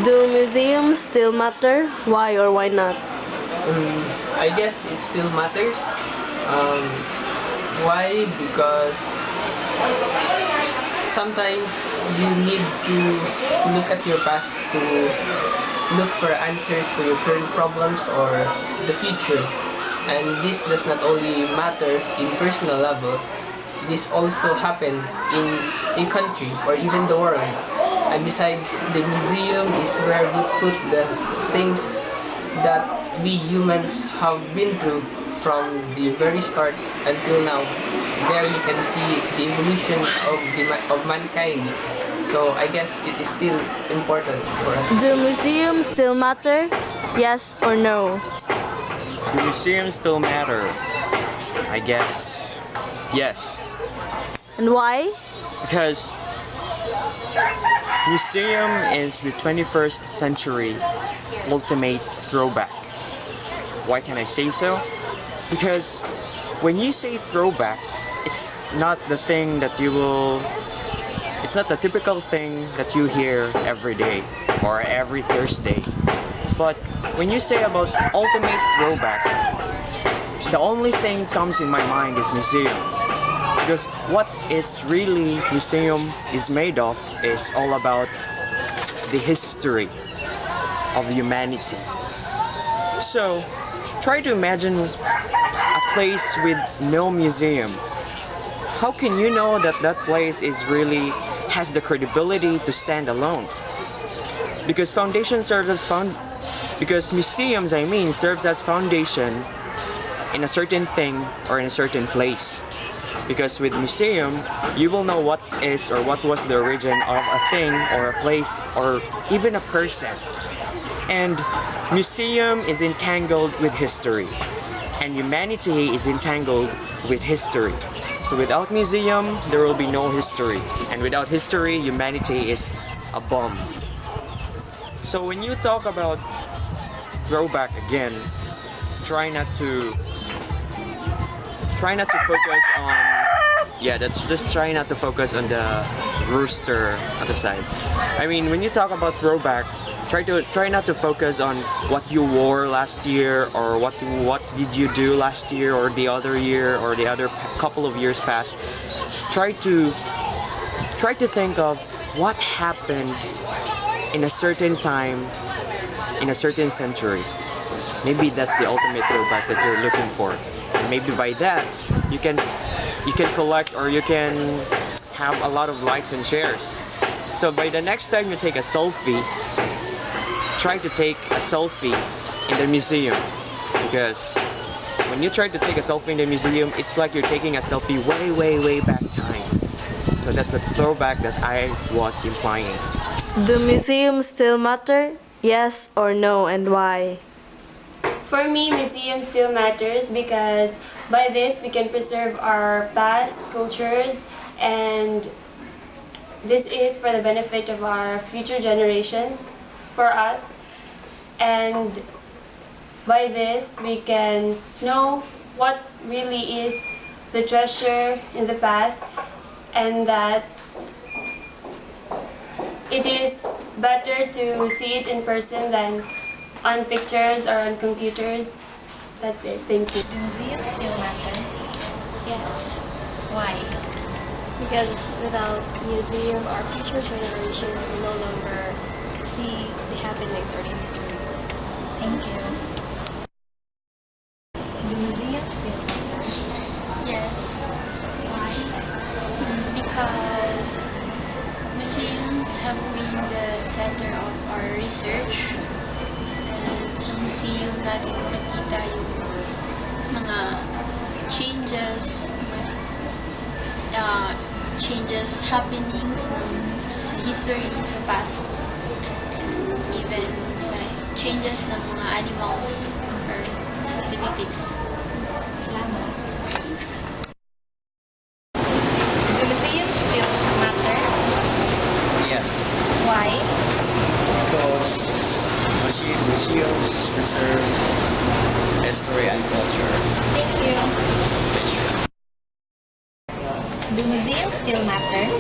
Do museums still matter? Why or why not? I guess it still matters. Why? Because sometimes you need to look at your past to look for answers for your current problems or the future. And this does not only matter in personal level, this also happen in a country or even the world. And besides, the museum is where we put the things that we humans have been through from the very start until now. There you can see the evolution of mankind. So I guess it is still important for us. Do museums still matter? Yes or no? Do museums still matter? I guess yes. And why? Because museum is the 21st century ultimate throwback. Why can I say so? Because when you say throwback, it's not the thing that it's not the typical thing that you hear every day or every Thursday. But when you say about ultimate throwback, the only thing comes in my mind is museum. Because what is really museum is made of is all about the history of humanity. So try to imagine a place with no museum. How can you know that that place has the credibility to stand alone? Because museums, serves as foundation in a certain thing or in a certain place. Because with museum, you will know what is or what was the origin of a thing or a place or even a person. And museum is entangled with history, and humanity is entangled with history. So without museum, there will be no history, and without history, humanity is a bum. So when you talk about throwback again, try not to focus on try not to focus on the rooster at the side. I mean, when you talk about throwback, try not to focus on what you wore last year or what did you do last year or the other year or the other couple of years past. Try to think of what happened in a certain time in a certain century. Maybe that's the ultimate throwback that you're looking for. And maybe by that you can collect or you can have a lot of likes and shares. So by the next time you take a selfie, try to take a selfie in the museum, because when you try to take a selfie in the museum, it's like you're taking a selfie way back time. So that's the throwback that I was implying. Do museums still matter? Yes or no, and why? For me, museum still matters because by this we can preserve our past cultures, and this is for the benefit of our future generations, for us. And by this we can know what really is the treasure in the past, and that it is better to see it in person than on pictures or on computers. That's it. Thank you. Do museums still matter? Yes, Why? because without museum, our future generations will no longer see the happenings or the history. Thank you. Do museums still matter? Yes. Why? Because museums have been the center of our research. And sa museum natin makita yung mga happenings sa history, sa past. And even sa changes ng mga animals or living things. Salamat. Do museums still matter? Yes, Why? because museums preserve history and culture. Thank you. Do museums still matter?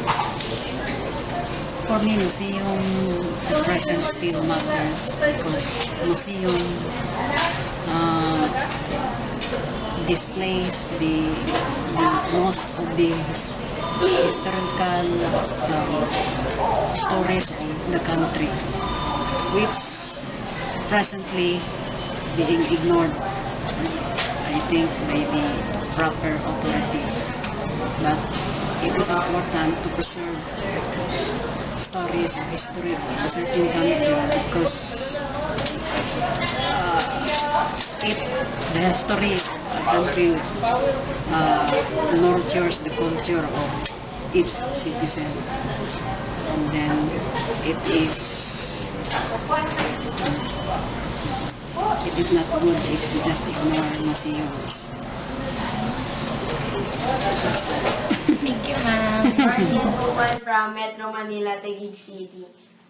For me, museum the present still matters because museum displays the most of the historical stories of the country, which presently being ignored, I think, by the proper authorities. But it is important to preserve stories of history of a certain country because the history of a country nurtures the culture of its citizen, and then it is not good if we just ignore museums. Thank you, ma'am. Martin Bukan from Metro Manila, Taguig City.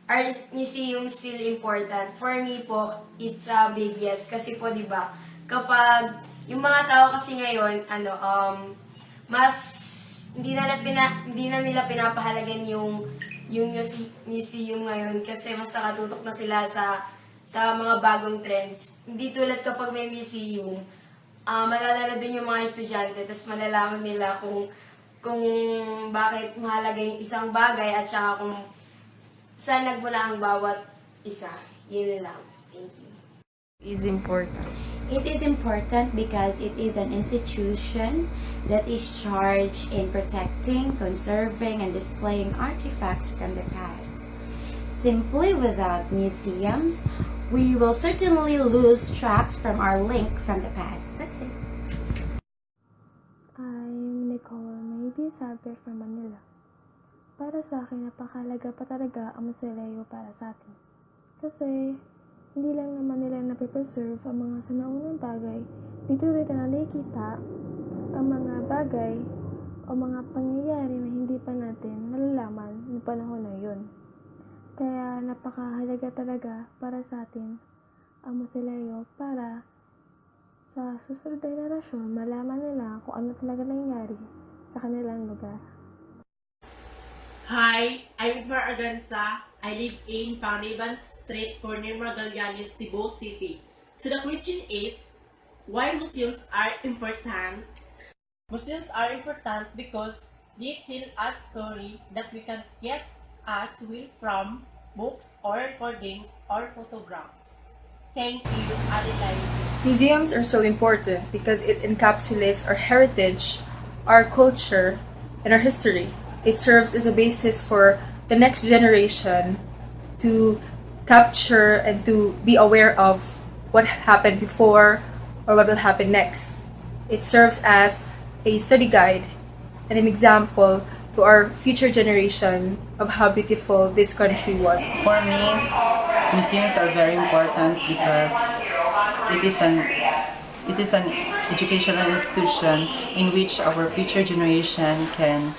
Are museums still important? For me po, it's a big yes. Kasi po, di ba, kapag yung mga tao kasi ngayon, mas hindi na nila pinapahalagan yung museum ngayon kasi mas nakatutok na sila sa mga bagong trends. Hindi tulad kapag may museum, malalala dun yung mga estudyante, tapos malalaman nila kung bakit mahalaga yung isang bagay at saka kung saan nagmula ang bawat isa. Yun lang. Thank you. Is important. It is important because it is an institution that is charged in protecting, conserving, and displaying artifacts from the past. Simply without museums, we will certainly lose tracks from our link from the past. That's it. I'm Nicole, maybe sabi from Manila. Para sa akin, napakalaga pa talaga ang museum para sa atin. Kasi, hindi lang naman nila napipreserve ang mga sinaunang bagay, dito rin na nakikita ang mga bagay o mga pangyayari na hindi pa natin nalalaman noong panahon na yun. Kaya napakahalaga talaga para sa atin ang museum para sa susunod na henerasyon malaman nila kung ano talaga nangyari sa kanilang lugar. Hi, I'm Mar Aganza. I live in Pangriban Street, corner Magallanes, Cebu City. So the question is, why museums are important? Museums are important because they tell us story that we can get as well from books or recordings or photographs. Thank you, Adelaide. Museums are so important because it encapsulates our heritage, our culture, and our history. It serves as a basis for the next generation to capture and to be aware of what happened before or what will happen next. It serves as a study guide and an example to our future generation of how beautiful this country was. For me, museums are very important because it is an educational institution in which our future generation can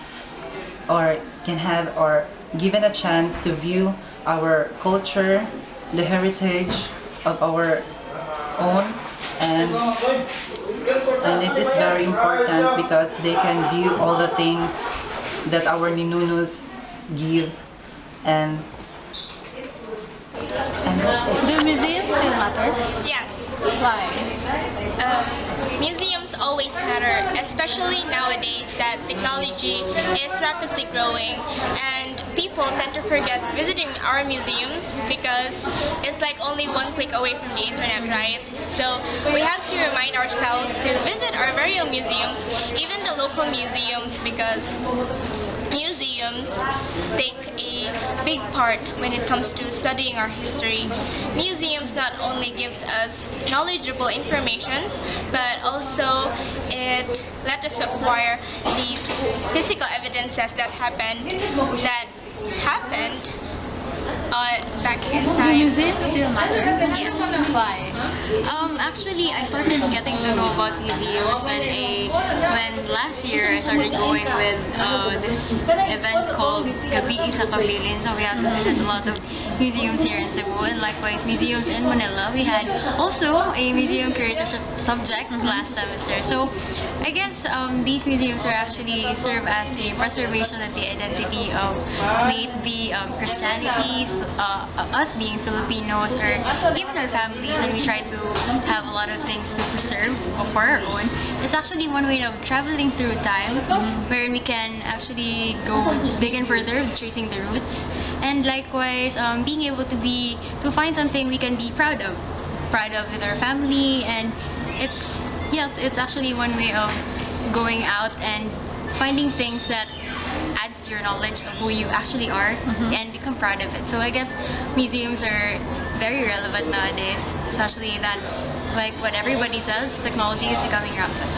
have or given a chance to view our culture, the heritage of our own, and it is very important because they can view all the things that our ninunus give, and Do museums still matter? Yes. Why? Museums always matter, especially nowadays that technology is rapidly growing and people tend to forget visiting our museums because it's like only one click away from the internet, right? So we have to remind ourselves to visit our very own museums, even the local museums, because museums take a big part when it comes to studying our history. Museums not only gives us knowledgeable information, but also it let us acquire the physical evidences that happened back in time. Do museums still matter? Yes. Why? Actually, I started getting to know about museums when last year I started going with this event called Gabi sa Kabilin. So we had to visit a lot of museums here in Cebu, and likewise museums in Manila. We had also a museum curatorship subject last semester. So I guess these museums are actually serve as a preservation of the identity of may it be Christianity, us being Filipinos or even our families, and we try to have a lot of things to preserve for our own, it's actually one way of traveling through time, wherein we can actually go big and further, tracing the roots, and likewise being able to find something we can be proud of with our family. And it's actually one way of going out and finding things that adds to your knowledge of who you actually are and become proud of it. So I guess museums are very relevant nowadays, especially that, like what everybody says, technology is becoming rampant.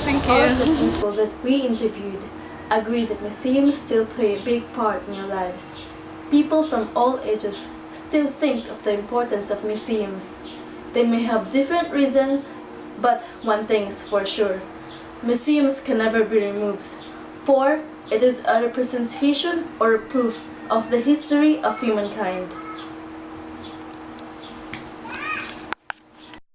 Thank All of the people that we interviewed agree that museums still play a big part in our lives. People from all ages still think of the importance of museums. They may have different reasons, but one thing is for sure: museums can never be removed, for it is a representation or a proof of the history of humankind.